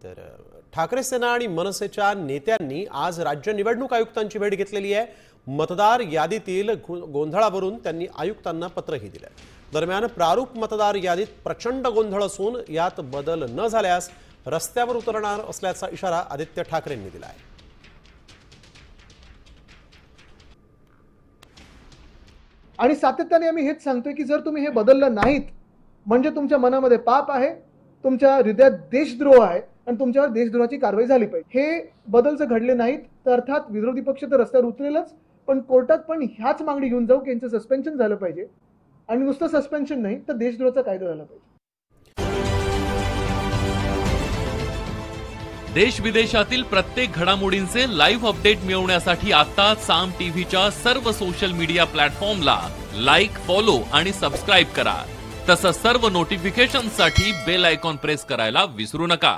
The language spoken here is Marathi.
तर ठाकरे सेना आणि मनसेच्या नेत्यांनी आज राज्य निवडणूक आयुक्तांची भेट घेतलेली आहे। मतदार यादीतील गोंधळावरून त्यांनी आयुक्तांना पत्रही दिले। दरम्यान प्रारूप मतदार यादीत प्रचंड गोंधळ असून यात बदल न झाल्यास रस्त्यावर उतरणार असल्याचा इशारा आदित्य ठाकरेंनी दिला आहे। आणि सातत्याने आम्ही हेच सांगतोय की जर तुम्ही हे बदललं नाहीत म्हणजे तुमच्या मनामध्ये पाप आहे, तुमच्या हृदयात देशद्रोह आहे आणि तुमच्यावर देशद्रोहाची कारवाई झाली पाहिजे। हे बदल जर घडले नाहीत तर अर्थात विरोधी पक्ष तर रस्त्यावर उतरेलच, पण कोर्टात पण ह्याच मागणी घेऊन जाऊ की यांचं सस्पेन्शन झालं पाहिजे आणि नुसतं सस्पेन्शन नाही तर देशद्रोहाचा कायदा झाला पाहिजे। देश विदेशातील प्रत्येक घडामोडींचे लाईव्ह अपडेट मिळवण्यासाठी आता साम टीव्हीच्या सर्व सोशल मीडिया प्लॅटफॉर्मला लाईक, फॉलो आणि सबस्क्राईब करा। तसंच सर्व नोटिफिकेशनसाठी बेल आयकॉन प्रेस करायला विसरू नका।